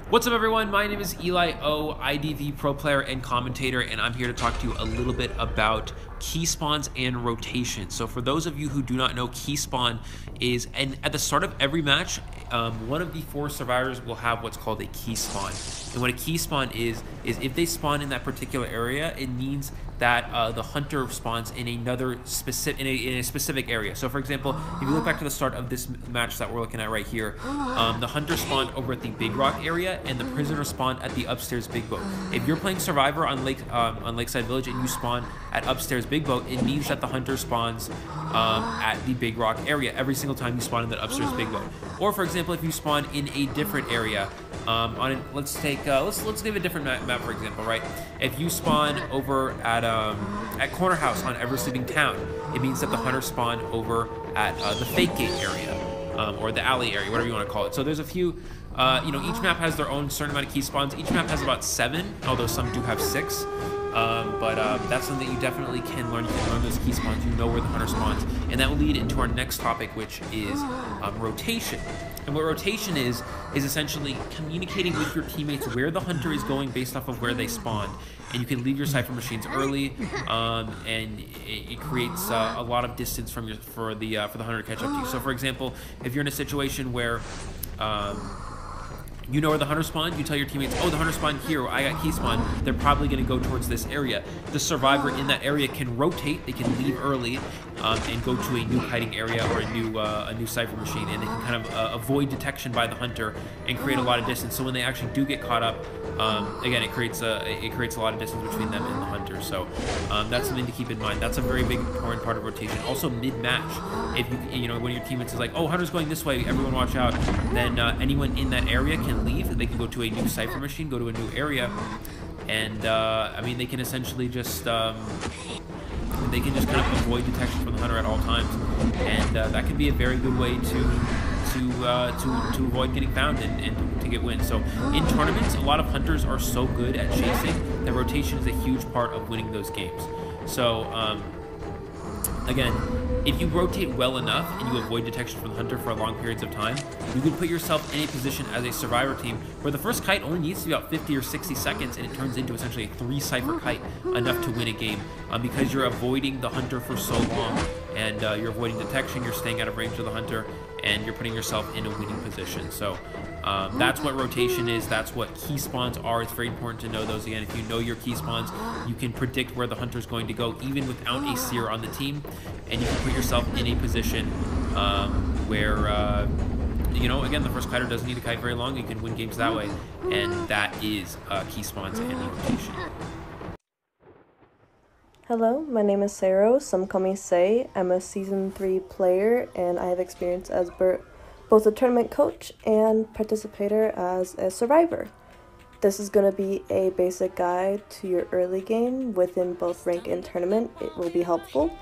What's up everyone, my name is Eli O, IDV pro player and commentator, and I'm here to talk to you a little bit about key spawns and rotation. So for those of you who do not know, key spawn is, and at the start of every match, one of the 4 survivors will have what's called a key spawn. And what a key spawn is if they spawn in that particular area, it means that the hunter spawns in another specific in a specific area. So for example, if you look back to the start of this match that we're looking at right here, the hunter spawned over at the Big Rock area and the prisoner spawned at the upstairs Big Boat. If you're playing survivor on Lakeside Village and you spawn at upstairs Big Boat, it means that the hunter spawns at the Big Rock area every single time you spawn in that upstairs Big Boat. Or for example, if you spawn in a different area, let's give a different map for example, right? If you spawn over at Corner House on Ever Sleeping Town, it means that the hunter spawned over at the Fake Gate area, or the alley area, whatever you want to call it. So there's a few, each map has their own certain amount of key spawns. Each map has about 7, although some do have 6. But that's something that you definitely can learn. You can learn those key spawns. You know where the hunter spawns, and that will lead into our next topic, which is rotation. And what rotation is essentially communicating with your teammates where the hunter is going based off of where they spawned. And you can leave your cipher machines early, and it creates a lot of distance for the hunter to catch up to you. So for example, if you're in a situation where you know where the hunter spawned, you tell your teammates, oh, the hunter spawned here, or I got key spawn, they're probably going to go towards this area. The survivor in that area can rotate, they can leave early, and go to a new hiding area or a new cipher machine, and they can kind of avoid detection by the hunter and create a lot of distance. So when they actually do get caught up, again, it creates a lot of distance between them and the hunter. So that's something to keep in mind. That's a very big important part of rotation. Also mid-match, if you know when your teammates is like, oh, hunter's going this way, everyone watch out, then anyone in that area can leave. They can go to a new cipher machine, go to a new area, and I mean, they can essentially just kind of avoid detection from the hunter at all times, and that can be a very good way to avoid getting found and to get wins. So in tournaments, a lot of hunters are so good at chasing that rotation is a huge part of winning those games. So again, if you rotate well enough and you avoid detection from the hunter for long periods of time, you can put yourself in a position as a survivor team where the first kite only needs to be about 50 or 60 seconds and it turns into essentially a 3 cipher kite, enough to win a game, because you're avoiding the hunter for so long, and you're avoiding detection, you're staying out of range of the hunter, and you're putting yourself in a winning position. So that's what rotation is. That's what key spawns are. It's very important to know those. Again, if you know your key spawns, you can predict where the hunter's going to go even without a seer on the team, and you can put yourself in a position where again, the first kiter doesn't need to kite very long. You can win games that way, and that is key spawns and rotation. Hello, my name is Seiro, some call me Say. I'm a Season 3 player, and I have experience as both a tournament coach and participator as a survivor. This is going to be a basic guide to your early game within both rank and tournament. It will be helpful.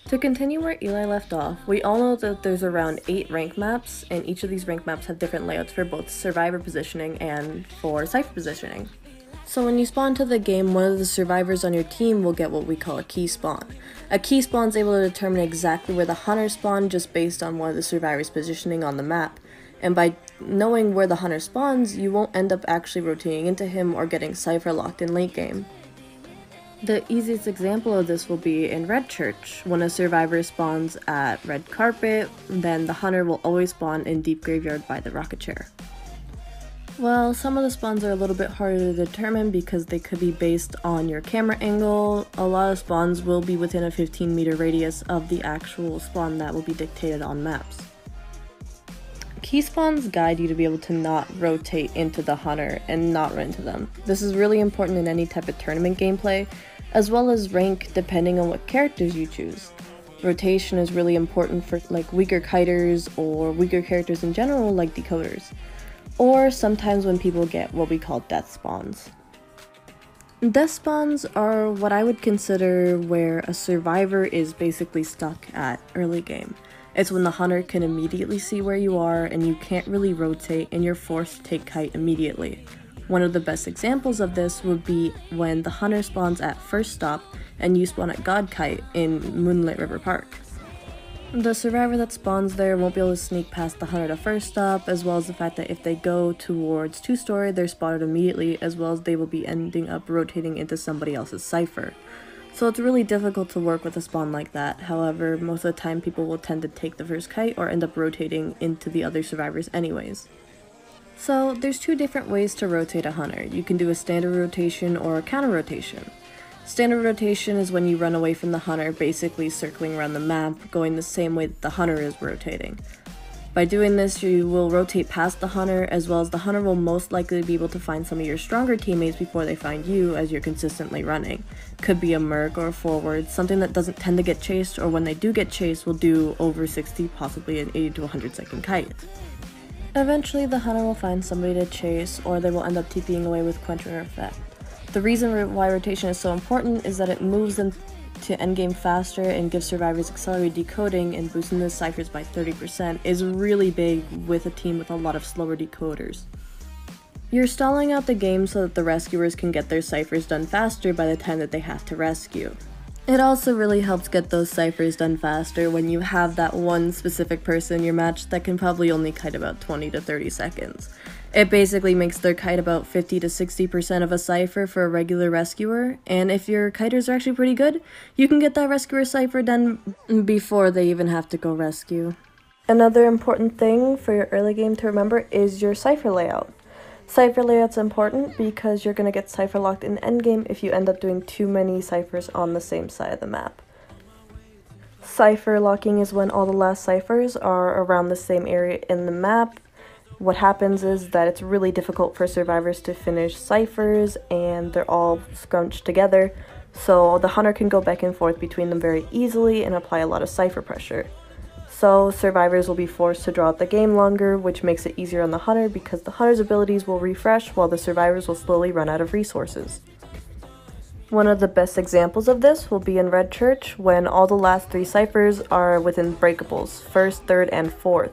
To continue where Eli left off, we all know that there's around 8 rank maps, and each of these rank maps have different layouts for both survivor positioning and for cipher positioning. So when you spawn to the game, one of the survivors on your team will get what we call a key spawn. A key spawn is able to determine exactly where the hunter spawned just based on one of the survivors' positioning on the map. And by knowing where the hunter spawns, you won't end up actually rotating into him or getting cipher locked in late game. The easiest example of this will be in Red Church. When a survivor spawns at Red Carpet, then the hunter will always spawn in Deep Graveyard by the rocket chair. Well, some of the spawns are a little bit harder to determine because they could be based on your camera angle. A lot of spawns will be within a 15-meter radius of the actual spawn that will be dictated on maps. Key spawns guide you to be able to not rotate into the hunter and not run into them. This is really important in any type of tournament gameplay, as well as rank depending on what characters you choose. Rotation is really important for like weaker kiters or weaker characters in general like decoders, or sometimes when people get what we call death spawns. Death spawns are what I would consider where a survivor is basically stuck at early game. It's when the hunter can immediately see where you are and you can't really rotate and you're forced to take kite immediately. One of the best examples of this would be when the hunter spawns at First Stop and you spawn at God Kite in Moonlit River Park. The survivor that spawns there won't be able to sneak past the hunter to first stop, as well as the fact that if they go towards 2-story, they're spotted immediately, as well as they will be ending up rotating into somebody else's cipher. So it's really difficult to work with a spawn like that. However, most of the time people will tend to take the first kite or end up rotating into the other survivors anyways. So there's 2 different ways to rotate a hunter. You can do a standard rotation or a counter rotation. Standard rotation is when you run away from the hunter, basically circling around the map, going the same way that the hunter is rotating. By doing this, you will rotate past the hunter, as well as the hunter will most likely be able to find some of your stronger teammates before they find you as you're consistently running. Could be a merc or a forward, something that doesn't tend to get chased, or when they do get chased will do over 60, possibly an 80 to 100 second kite. Eventually the hunter will find somebody to chase, or they will end up TPing away with quenching effect. The reason why rotation is so important is that it moves them to endgame faster and gives survivors accelerated decoding, and boosting the ciphers by 30% is really big with a team with a lot of slower decoders. You're stalling out the game so that the rescuers can get their ciphers done faster by the time that they have to rescue. It also really helps get those ciphers done faster when you have that one specific person in your match that can probably only kite about 20 to 30 seconds. It basically makes their kite about 50 to 60% of a cipher for a regular rescuer, and if your kiters are actually pretty good, you can get that rescuer cipher done before they even have to go rescue. Another important thing for your early game to remember is your cipher layout. Cipher layout's important because you're going to get cipher locked in endgame if you end up doing too many ciphers on the same side of the map. Cipher locking is when all the last ciphers are around the same area in the map. What happens is that it's really difficult for survivors to finish ciphers, and they're all scrunched together, so the hunter can go back and forth between them very easily and apply a lot of cipher pressure. So survivors will be forced to draw out the game longer, which makes it easier on the hunter because the hunter's abilities will refresh while the survivors will slowly run out of resources. One of the best examples of this will be in Red Church when all the last 3 ciphers are within breakables, 1st, 3rd, and 4th.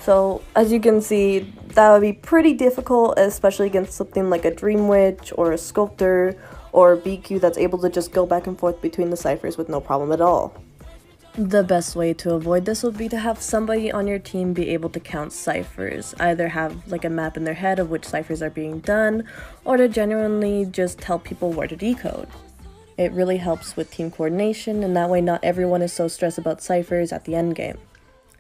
So as you can see, that would be pretty difficult, especially against something like a Dream Witch or a Sculptor or a BQ that's able to just go back and forth between the ciphers with no problem at all. The best way to avoid this would be to have somebody on your team be able to count ciphers, either have like a map in their head of which ciphers are being done, or to genuinely just tell people where to decode. It really helps with team coordination, and that way not everyone is so stressed about ciphers at the end game.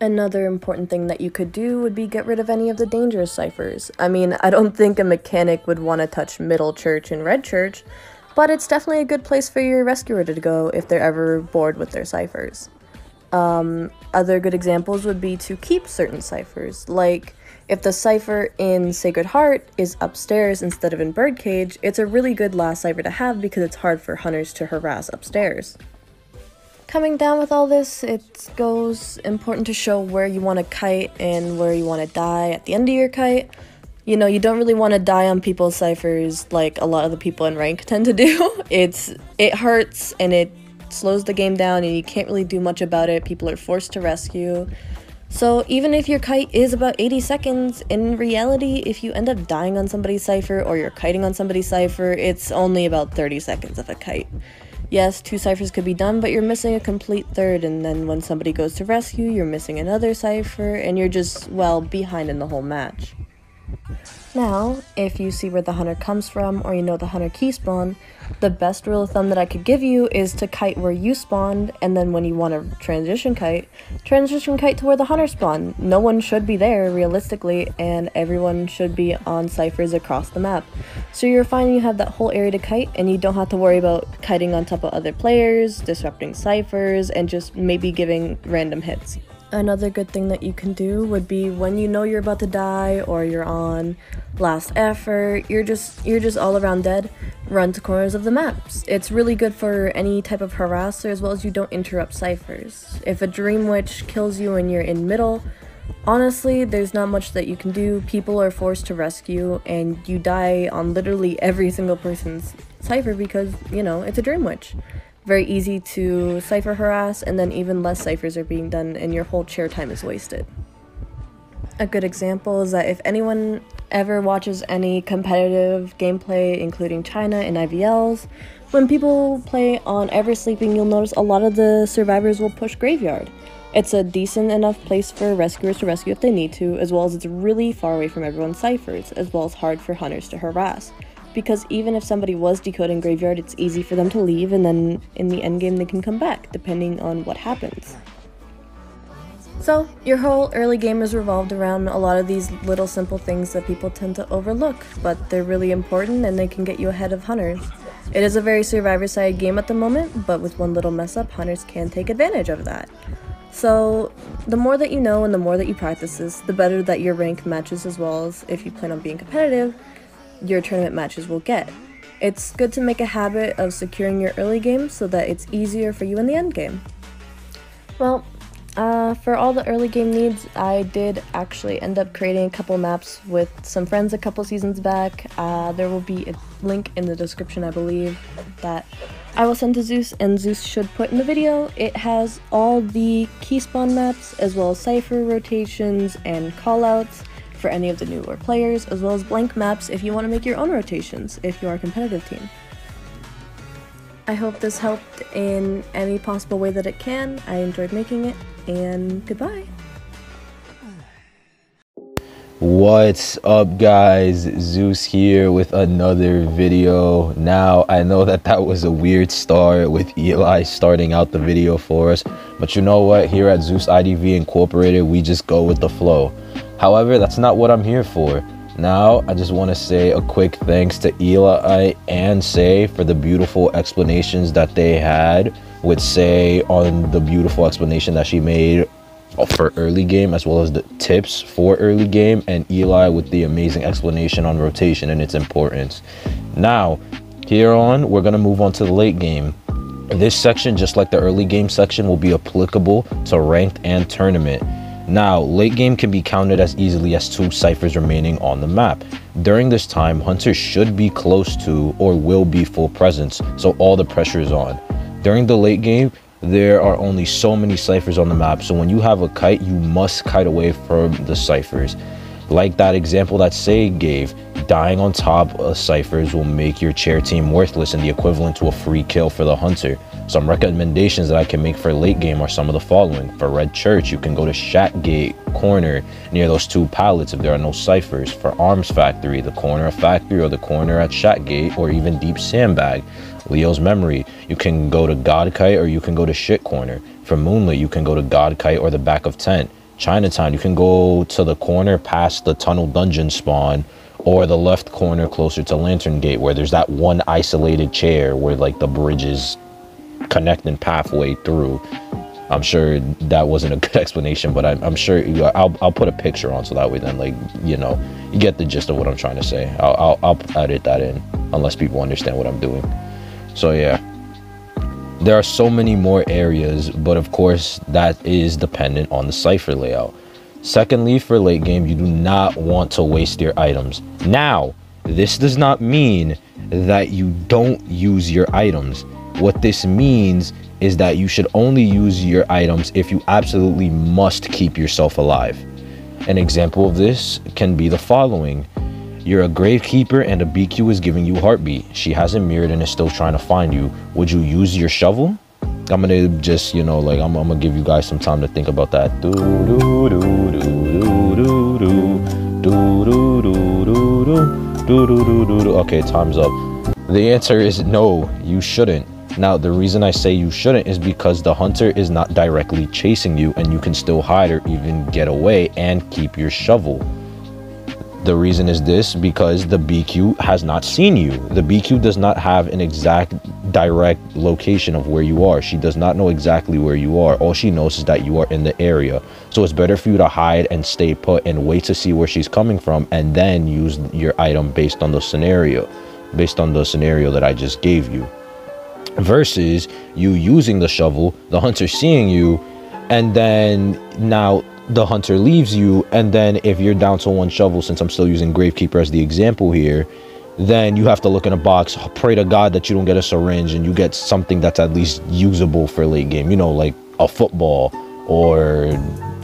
Another important thing that you could do would be get rid of any of the dangerous ciphers. I mean, I don't think a mechanic would want to touch Middle Church and Red Church, but it's definitely a good place for your rescuer to go if they're ever bored with their ciphers. Other good examples would be to keep certain ciphers, like if the cipher in Sacred Heart is upstairs instead of in Birdcage, it's a really good last cipher to have because it's hard for hunters to harass upstairs. Coming down with all this, it goes important to show where you want to kite and where you want to die at the end of your kite. You know, you don't really want to die on people's ciphers like a lot of the people in rank tend to do. It hurts and it slows the game down and you can't really do much about it. People are forced to rescue. So even if your kite is about 80 seconds, in reality, if you end up dying on somebody's cipher or you're kiting on somebody's cipher, it's only about 30 seconds of a kite. Yes, 2 ciphers could be done, but you're missing a complete third, and then when somebody goes to rescue, you're missing another cipher, and you're just, well, behind in the whole match. Now, if you see where the hunter comes from, or you know the hunter key spawn, the best rule of thumb that I could give you is to kite where you spawned, and then when you want to transition kite to where the hunter spawned. No one should be there, realistically, and everyone should be on ciphers across the map. So you're finding you have that whole area to kite, and you don't have to worry about kiting on top of other players, disrupting ciphers, and just maybe giving random hits. Another good thing that you can do would be when you know you're about to die or you're on last effort, you're just all around dead, run to corners of the maps. It's really good for any type of harasser as well as you don't interrupt ciphers. If a Dream Witch kills you and you're in middle, honestly, there's not much that you can do. People are forced to rescue and you die on literally every single person's cipher because, you know, it's a Dream Witch. Very easy to cipher harass, and then even less ciphers are being done and your whole chair time is wasted. A good example is that if anyone ever watches any competitive gameplay, including China and IVLs, when people play on Ever Sleeping, you'll notice a lot of the survivors will push Graveyard. It's a decent enough place for rescuers to rescue if they need to, as well as it's really far away from everyone's ciphers, as well as hard for hunters to harass. Because even if somebody was decoding Graveyard, it's easy for them to leave, and then in the endgame they can come back, depending on what happens. So, your whole early game is revolved around a lot of these little simple things that people tend to overlook, but they're really important and they can get you ahead of hunters. It is a very survivor-side game at the moment, but with one little mess up, hunters can take advantage of that. So, the more that you know and the more that you practice this, the better that your rank matches, as well as if you plan on being competitive, your tournament matches will get. It's good to make a habit of securing your early game so that it's easier for you in the end game. Well, for all the early game needs, I did actually end up creating a couple maps with some friends a couple seasons back. There will be a link in the description, I believe, that I will send to Zeus, and Zeus should put in the video. It has all the key spawn maps, as well as cipher rotations and callouts for any of the newer players, as well as blank maps if you want to make your own rotations if you are a competitive team. I hope this helped in any possible way that it can. I enjoyed making it, and goodbye. What's up, guys? Zeus here with another video. Now, I know that was a weird start with Eli starting out the video for us, but you know what? Here at Zeus IDV Incorporated, we just go with the flow. However, that's not what I'm here for. Now, I just want to say a quick thanks to Eli and Seiro for the beautiful explanations that they had with Seiro on the beautiful explanation that she made for early game, as well as the tips for early game, and Eli with the amazing explanation on rotation and its importance. Now, here on, we're going to move on to the late game. This section, just like the early game section, will be applicable to ranked and tournament. Now, late game can be counted as easily as 2 ciphers remaining on the map. During this time, hunters should be close to or will be full presence, so all the pressure is on. During the late game, there are only so many ciphers on the map, so when you have a kite, you must kite away from the ciphers. Like that example that Seiro gave, dying on top of ciphers will make your chair team worthless and the equivalent to a free kill for the hunter. Some recommendations that I can make for late game are some of the following. For Red Church, you can go to Shack Gate corner near those 2 pallets if there are no ciphers. For Arms Factory, the corner of Factory or the corner at Shack Gate, or even Deep Sandbag. Leo's Memory, you can go to God Kite or you can go to Shit Corner. For Moonlit, you can go to God Kite or the back of Tent. Chinatown, you can go to the corner past the Tunnel Dungeon spawn, or the left corner closer to Lantern Gate, where there's that one isolated chair where like the bridge is connecting pathway through. I'm sure that wasn't a good explanation, but I'm sure I'll put a picture on, so that way then, like, you know, you get the gist of what I'm trying to say. I'll edit that in, unless people understand what I'm doing. So yeah, there are so many more areas, but of course that is dependent on the cipher layout. Secondly, for late game, you do not want to waste your items. Now, this does not mean that you don't use your items. What this means is that you should only use your items if you absolutely must keep yourself alive. An example of this can be the following. You're a gravekeeper and a BQ is giving you heartbeat. She hasn't mirrored and is still trying to find you. Would you use your shovel? I'm gonna just, you know, like I'm gonna give you guys some time to think about that. Okay, time's up. The answer is no, you shouldn't. Now, the reason I say you shouldn't is because the hunter is not directly chasing you and you can still hide or even get away and keep your shovel. The reason is this, because the BQ has not seen you. The BQ does not have an exact direct location of where you are. She does not know exactly where you are. All she knows is that you are in the area. So it's better for you to hide and stay put and wait to see where she's coming from, and then use your item based on the scenario that I just gave you. Versus you using the shovel, the hunter seeing you, and then now the hunter leaves you, and then if you're down to 1 shovel, since I'm still using Gravekeeper as the example here, then you have to look in a box, pray to God that you don't get a syringe and you get something that's at least usable for late game, you know, like a football or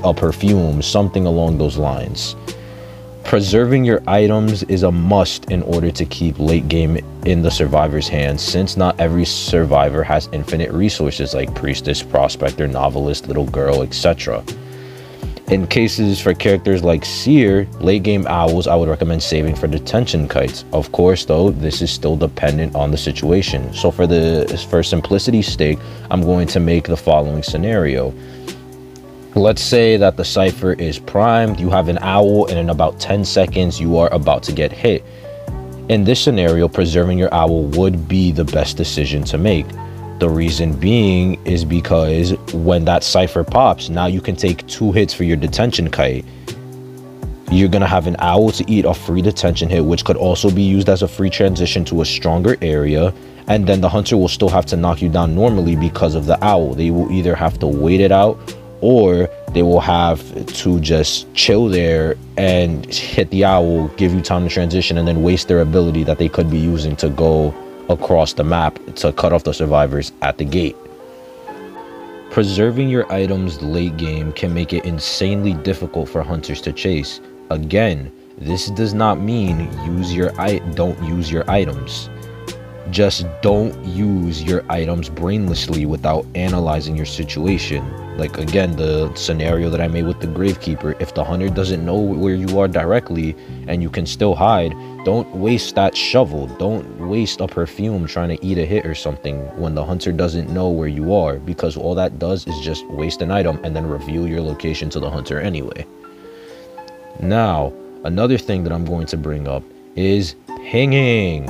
a perfume, something along those lines. Preserving your items is a must in order to keep late game in the survivor's hands, since not every survivor has infinite resources like priestess, prospector, novelist, little girl, etc. In cases for characters like Seer, late game owls I would recommend saving for detention kites. Of course though, this is still dependent on the situation. So for simplicity's sake, I'm going to make the following scenario. Let's say that the cipher is primed, you have an owl, and in about 10 seconds you are about to get hit. In this scenario, preserving your owl would be the best decision to make. The reason being is because when that cipher pops, now you can take 2 hits for your detention kite. You're gonna have an owl to eat a free detention hit, which could also be used as a free transition to a stronger area, and then the hunter will still have to knock you down normally because of the owl. They will either have to wait it out, or they will have to just chill there and hit the owl, give you time to transition, and then waste their ability that they could be using to go across the map to cut off the survivors at the gate. Preserving your items late game can make it insanely difficult for hunters to chase. Again, this does not mean don't use your items. Just don't use your items brainlessly without analyzing your situation. Like again, the scenario that I made with the Gravekeeper, if the hunter doesn't know where you are directly and you can still hide, don't waste that shovel. Don't waste a perfume trying to eat a hit or something when the hunter doesn't know where you are, because all that does is just waste an item and then reveal your location to the hunter anyway. Now, another thing that I'm going to bring up is pinging.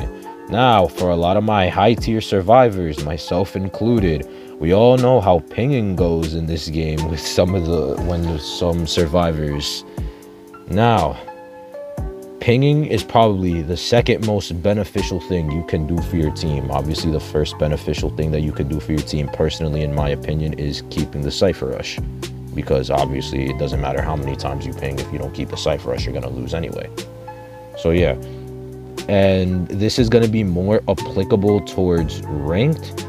Now, for a lot of my high tier survivors, myself included, we all know how pinging goes in this game with some survivors. Now, pinging is probably the second most beneficial thing you can do for your team. Obviously, the first beneficial thing that you could do for your team, personally, in my opinion, is keeping the cipher rush. Because obviously, it doesn't matter how many times you ping. If you don't keep the cipher rush, you're going to lose anyway. So yeah. And this is going to be more applicable towards ranked.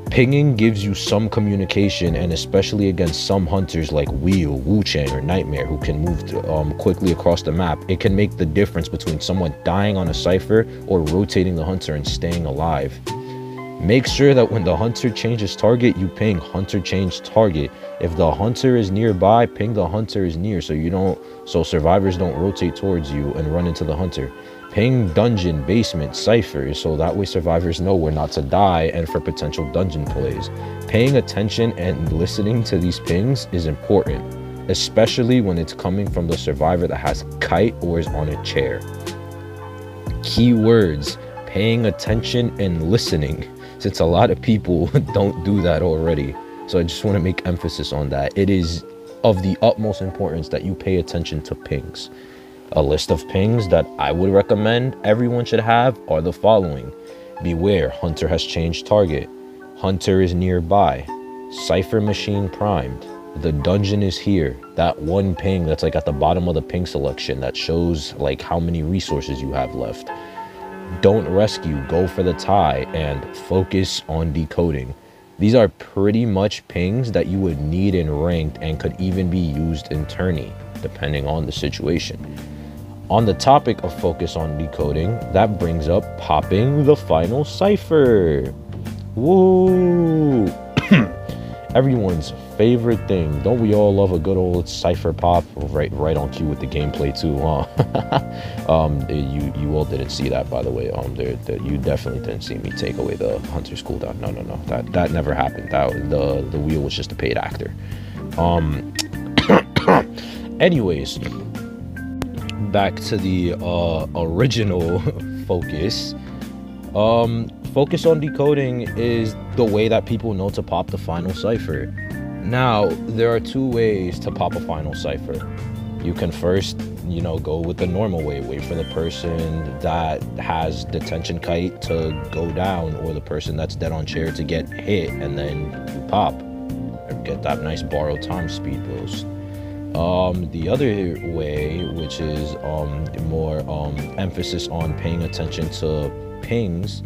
Pinging gives you some communication, and especially against some hunters like Wheel, Wu-Chang, or Nightmare, who can move quickly across the map. It can make the difference between someone dying on a cipher or rotating the hunter and staying alive. Make sure that when the hunter changes target, you ping hunter change target. If the hunter is nearby, ping the hunter is near, so survivors don't rotate towards you and run into the hunter. Ping dungeon, basement, cipher, so that way survivors know where not to die and for potential dungeon plays. Paying attention and listening to these pings is important, especially when it's coming from the survivor that has kite or is on a chair. Keywords: paying attention and listening, since a lot of people don't do that already. So I just want to make emphasis on that. It is of the utmost importance that you pay attention to pings. A list of pings that I would recommend everyone should have are the following: beware, hunter has changed target, hunter is nearby, cipher machine primed, the dungeon is here. That one ping that's like at the bottom of the ping selection that shows like how many resources you have left. Don't rescue, go for the tie, and focus on decoding. These are pretty much pings that you would need in ranked and could even be used in tourney, depending on the situation. On the topic of focus on decoding, that brings up popping the final cipher. Woo! Everyone's favorite thing. Don't we all love a good old cipher pop? Right on cue with the gameplay too, huh? You all didn't see that, by the way. You definitely didn't see me take away the hunter's cooldown. No. That never happened. The wheel was just a paid actor. Anyways, back to the original focus. Focus on decoding is the way that people know to pop the final cipher. Now, there are 2 ways to pop a final cipher. You can first, go with the normal way. Wait for the person that has detention kite to go down, or the person that's dead on chair to get hit, and then you pop and get that nice borrowed time speed boost. The other way, which is more emphasis on paying attention to pings,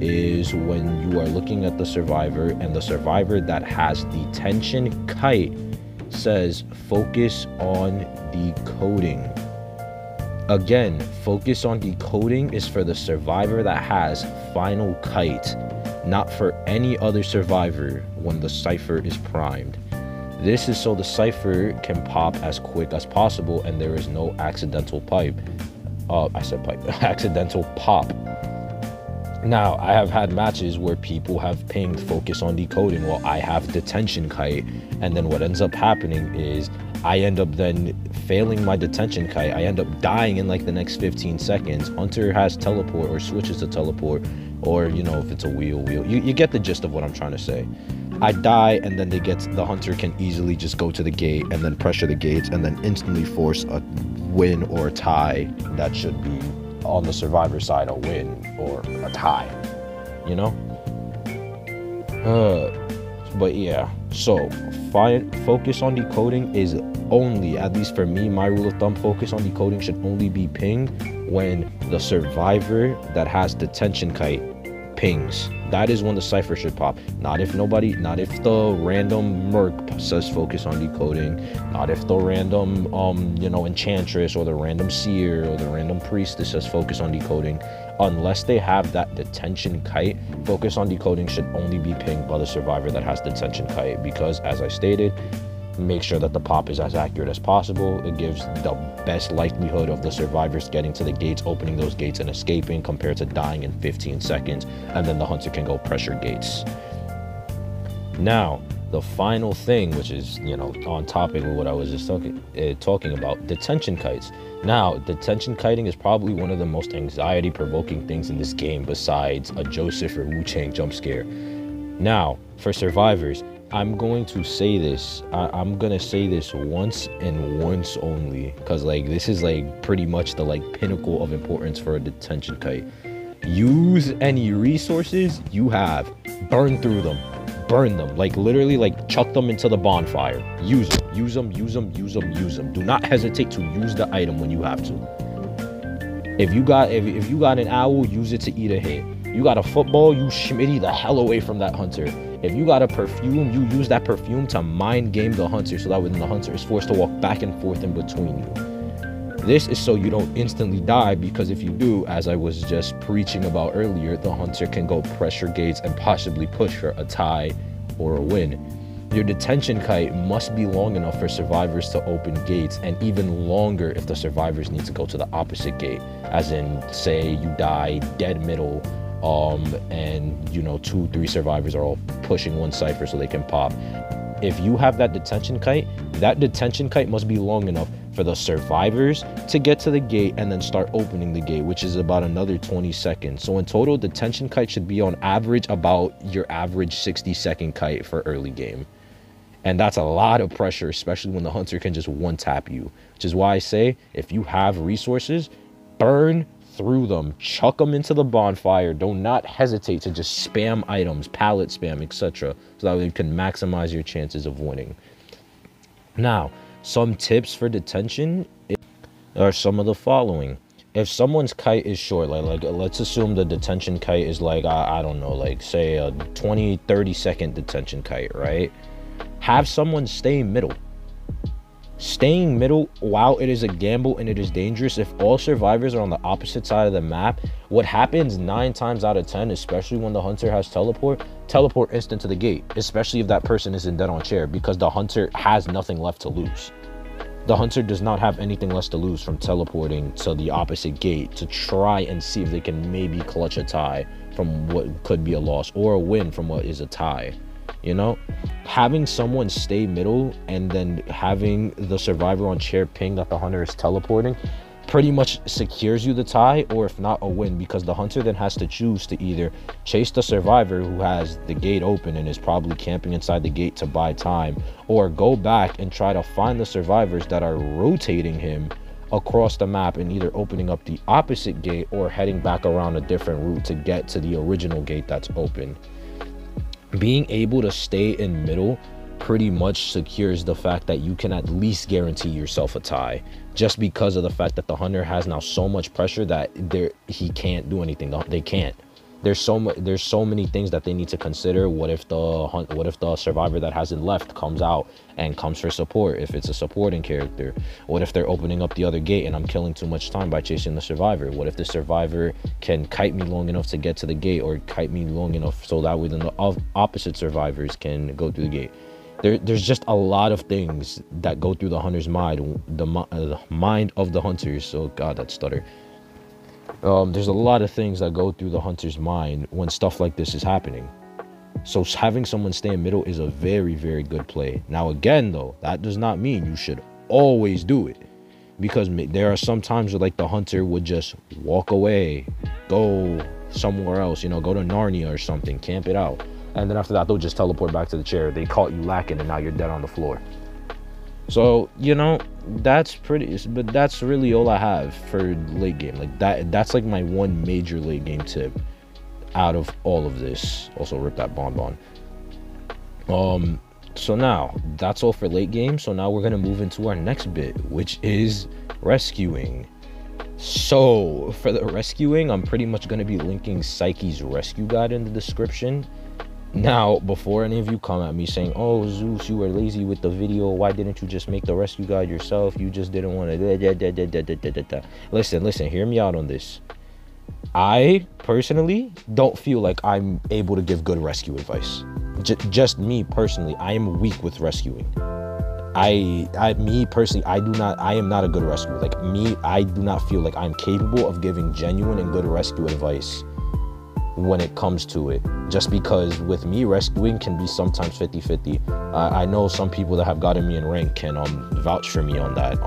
is when you are looking at the survivor and the survivor that has detention kite says focus on decoding. Again, focus on decoding is for the survivor that has final kite, not for any other survivor when the cipher is primed. This is so the cipher can pop as quick as possible and there is no accidental accidental pop. Now, I have had matches where people have pinged focus on decoding while I have detention kite, and then what ends up happening is I end up then failing my detention kite. I end up dying in like the next 15 seconds. Hunter has teleport or switches to teleport, or you know, if it's a wheel. You get the gist of what I'm trying to say. I die, and then the hunter can easily just go to the gate and then pressure the gates and then instantly force a win or a tie that should be on the survivor side, a win or a tie, you know. But yeah, so focus on decoding is only, at least for me, my rule of thumb, focus on decoding should only be pinged when the survivor that has detention kite pings. That is when the cipher should pop. Not if the random merc says focus on decoding, not if the random you know, enchantress or the random seer or the random priestess says focus on decoding. Unless they have that detention kite, focus on decoding should only be pinged by the survivor that has detention kite, because as I stated, make sure that the pop is as accurate as possible. It gives the best likelihood of the survivors getting to the gates, opening those gates and escaping, compared to dying in 15 seconds, and then the hunter can go pressure gates. Now, the final thing, which is, you know, on topic with what I was just talking about, detention kites. Now, detention kiting is probably one of the most anxiety provoking things in this game, besides a Joseph or Wu Chang jump scare. Now, for survivors, I'm going to say this. I'm gonna say this once and once only, because like this is like pretty much the like pinnacle of importance for a detention kite. Use any resources you have. Burn through them. Burn them. Like literally, like chuck them into the bonfire. Use them. Use them. Use them. Use them. Use them. Do not hesitate to use the item when you have to. If you got an owl, use it to eat a hit. You got a football, you shmitty the hell away from that hunter. If you got a perfume, you use that perfume to mind game the hunter, so that when the hunter is forced to walk back and forth in between you. This is so you don't instantly die, because if you do, as I was just preaching about earlier, the hunter can go pressure gates and possibly push for a tie or a win. Your detention kite must be long enough for survivors to open gates, and even longer if the survivors need to go to the opposite gate, as in, say you die dead middle, and you know 2-3 survivors are all pushing one cipher so they can pop. If you have that detention kite must be long enough for the survivors to get to the gate and then start opening the gate, which is about another 20 seconds. So in total, detention kite should be on average about your average 60-second kite for early game. And that's a lot of pressure, especially when the hunter can just one tap you, which is why I say, if you have resources, burn through them, chuck them into the bonfire. Do not hesitate to just spam items, pallet spam, etc., so that you can maximize your chances of winning. Now, some tips for detention are some of the following. If someone's kite is short, like let's assume the detention kite is like, I don't know, like say a 20-30 second detention kite, right? Have someone stay middle. Staying middle, while it is a gamble and it is dangerous, if all survivors are on the opposite side of the map, what happens 9 times out of 10, especially when the hunter has teleport instant to the gate, especially if that person isn't dead on chair, because the hunter has nothing left to lose. The hunter does not have anything less to lose from teleporting to the opposite gate to try and see if they can maybe clutch a tie from what could be a loss, or a win from what is a tie. You know, having someone stay middle and then having the survivor on chair ping that the hunter is teleporting pretty much secures you the tie, or if not, a win, because the hunter then has to choose to either chase the survivor who has the gate open and is probably camping inside the gate to buy time, or go back and try to find the survivors that are rotating him across the map and either opening up the opposite gate or heading back around a different route to get to the original gate that's open. Being able to stay in middle pretty much secures the fact that you can at least guarantee yourself a tie, just because of the fact that the hunter has now so much pressure that he can't do anything. They can't. there's so many things that they need to consider. What if the survivor that hasn't left comes out and comes for support, if it's a supporting character? What if they're opening up the other gate and I'm killing too much time by chasing the survivor? What if the survivor can kite me long enough to get to the gate, or kite me long enough so that way then the opposite survivors can go through the gate? There's just a lot of things that go through the hunter's mind, the mind of the hunters. So God, that stutter. There's a lot of things that go through the hunter's mind when stuff like this is happening. So having someone stay in middle is a very, very good play. Now again though, that does not mean you should always do it, because there are some times where like the hunter would just walk away, go somewhere else, you know, go to Narnia or something, camp it out, and then after that they'll just teleport back to the chair. They caught you lacking and now you're dead on the floor. So, you know, that's really all I have for late game. Like that's like my one major late game tip out of all of this. Also rip that bonbon. So now that's all for late game. So now we're gonna move into our next bit, which is rescuing. So for the rescuing, I'm pretty much gonna be linking Sikey's rescue guide in the description. Now, before any of you come at me saying, oh, Zeus, you were lazy with the video, why didn't you just make the rescue guide yourself? You just didn't want to... Listen, hear me out on this. I personally don't feel like I'm able to give good rescue advice. Just me personally, I am weak with rescuing. Me personally, I am not a good rescuer. Like me, I do not feel like I'm capable of giving genuine and good rescue advice when it comes to it, just because with me, rescuing can be sometimes 50-50. I know some people that have gotten me in rank can vouch for me on that.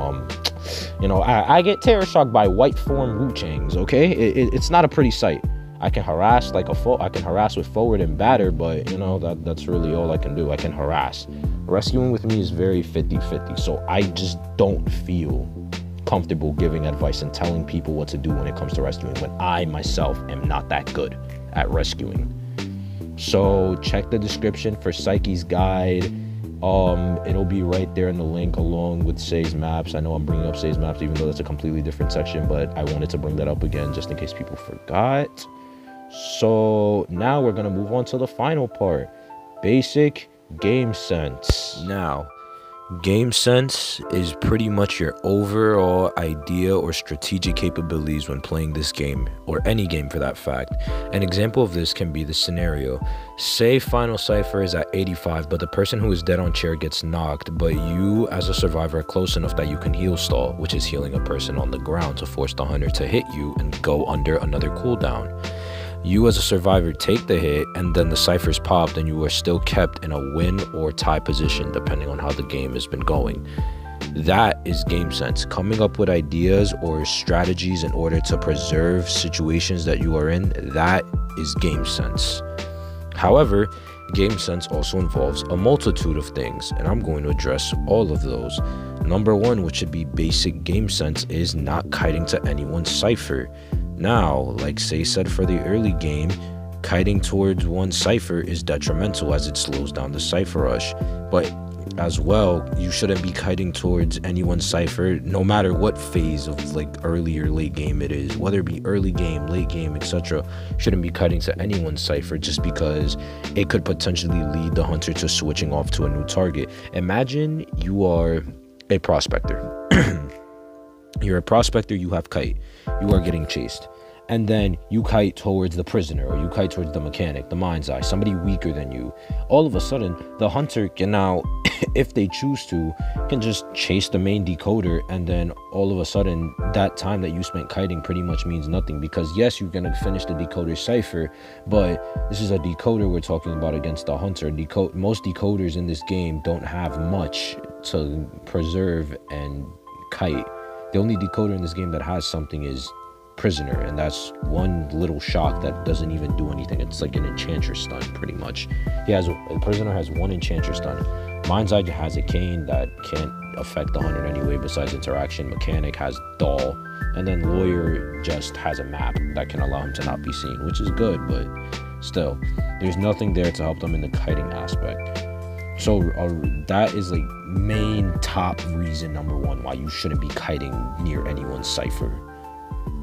You know, I get terror shocked by white form Wu-Changs, okay? It's not a pretty sight. I can harass like I can harass with forward and batter, but you know, that's really all I can do. I can harass. Rescuing with me is very 50-50, so I just don't feel comfortable giving advice and telling people what to do when it comes to rescuing, when I myself am not that good at rescuing. So check the description for Sikey's guide. It'll be right there in the link along with Say's maps. I know I'm bringing up Say's maps even though that's a completely different section, but I wanted to bring that up again just in case people forgot. So now we're gonna move on to the final part, basic game sense. Now, game sense is pretty much your overall idea or strategic capabilities when playing this game, or any game for that fact. An example of this can be the scenario. Say final cipher is at 85, but the person who is dead on chair gets knocked, but you as a survivor are close enough that you can heal stall, which is healing a person on the ground to force the hunter to hit you and go under another cooldown. You as a survivor take the hit, and then the ciphers popped and you are still kept in a win or tie position depending on how the game has been going. That is game sense, coming up with ideas or strategies in order to preserve situations that you are in. That is game sense. However, game sense also involves a multitude of things, and I'm going to address all of those. Number one, which should be basic game sense, is not kiting to anyone's cipher. Now, like Say said for the early game, kiting towards one cipher is detrimental as it slows down the cipher rush. But as well, you shouldn't be kiting towards anyone's cipher, no matter what phase of like early or late game it is, whether it be early game, late game, etc. Shouldn't be kiting to anyone's cipher just because it could potentially lead the hunter to switching off to a new target. Imagine you are a prospector. You're a prospector, you have kite, you are getting chased, and then you kite towards the prisoner, or you kite towards the mechanic, the mind's eye, somebody weaker than you. All of a sudden, the hunter can now, if they choose to, can just chase the main decoder, and then all of a sudden, that time that you spent kiting pretty much means nothing, because yes, you're gonna finish the decoder cipher, but this is a decoder we're talking about against the hunter. Most decoders in this game don't have much to preserve and kite. The only decoder in this game that has something is prisoner, and that's one little shock that doesn't even do anything. It's like an enchanter stun pretty much. A prisoner has one enchanter stun. Mind's Eye has a cane that can't affect the hunter in any way besides interaction. Mechanic has dull, and then Lawyer just has a map that can allow him to not be seen, which is good, but still, there's nothing there to help them in the kiting aspect. So that is like main top reason number one why you shouldn't be kiting near anyone's cipher.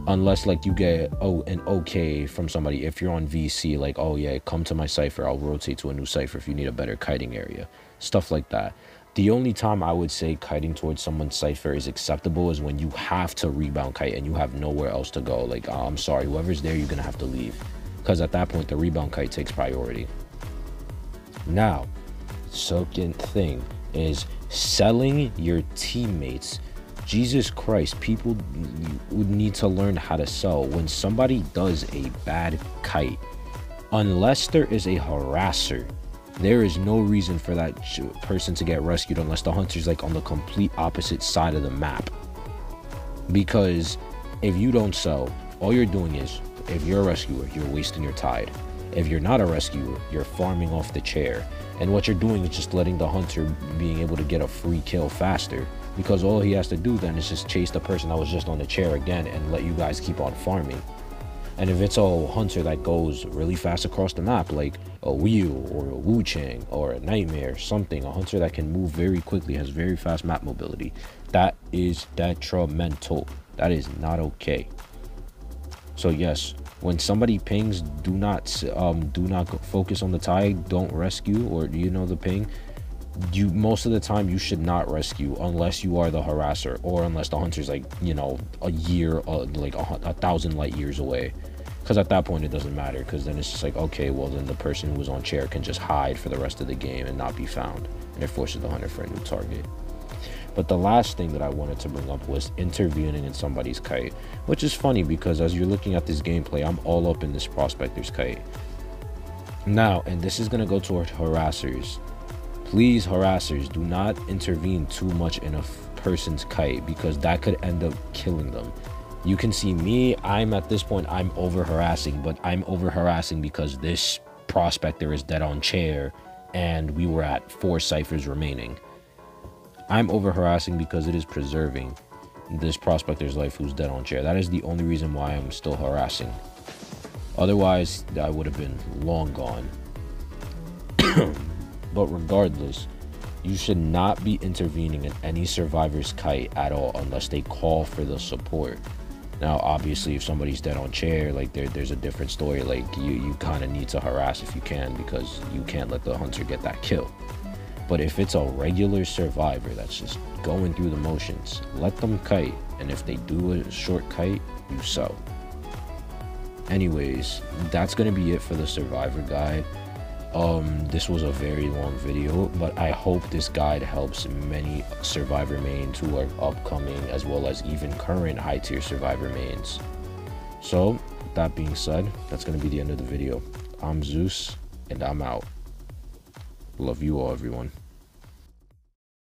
unless like you get an okay from somebody. If you're on VC, like, oh yeah, come to my cipher, I'll rotate to a new cipher if you need a better kiting area, stuff like that. The only time I would say kiting towards someone's cipher is acceptable is when you have to rebound kite and you have nowhere else to go. Like, oh, I'm sorry, whoever's there, you're gonna have to leave, because at that point the rebound kite takes priority. Now, second thing is selling your teammates. Jesus Christ, people would need to learn how to sell. When somebody does a bad kite, unless there is a harasser, there is no reason for that person to get rescued unless the hunter's like on the complete opposite side of the map. Because if you don't sell, all you're doing is, if you're a rescuer, you're wasting your tide. If you're not a rescuer, you're farming off the chair. And what you're doing is just letting the hunter being able to get a free kill faster. Because all he has to do then is just chase the person that was just on the chair again and let you guys keep on farming. And if it's a hunter that goes really fast across the map, like a Wheel or a Wu Chang or a Nightmare, something, a hunter that can move very quickly, has very fast map mobility, that is detrimental. That is not okay. So yes, when somebody pings, do not focus on the tide, don't rescue, or the ping. Most of the time you should not rescue unless you are the harasser, or unless the hunter's like, a year, like 1,000 light years away, because at that point it doesn't matter, because then it's just like, okay, well then the person who was on chair can just hide for the rest of the game and not be found, and it forces the hunter for a new target. But the last thing that I wanted to bring up was intervening in somebody's kite, which is funny because as you're looking at this gameplay, I'm all up in this prospector's kite now, and this is going to go toward harassers. Please, harassers, do not intervene too much in a person's kite, because that could end up killing them. You can see me, at this point, I'm over harassing, but I'm over harassing because this prospector is dead on chair and we were at 4 ciphers remaining. I'm over harassing because it is preserving this prospector's life who's dead on chair. That is the only reason why I'm still harassing. Otherwise, I would have been long gone. But regardless, you should not be intervening in any survivor's kite at all unless they call for the support. Now, obviously, if somebody's dead on chair, like there's a different story. Like you kind of need to harass if you can, because you can't let the hunter get that kill. But if it's a regular survivor that's just going through the motions, let them kite. And if they do a short kite, you sell. Anyways, that's going to be it for the survivor guide. This was a very long video, but I hope this guide helps many survivor mains who are upcoming, as well as even current high tier survivor mains. So that being said, that's going to be the end of the video. I'm Zeus and I'm out. Love you all, everyone.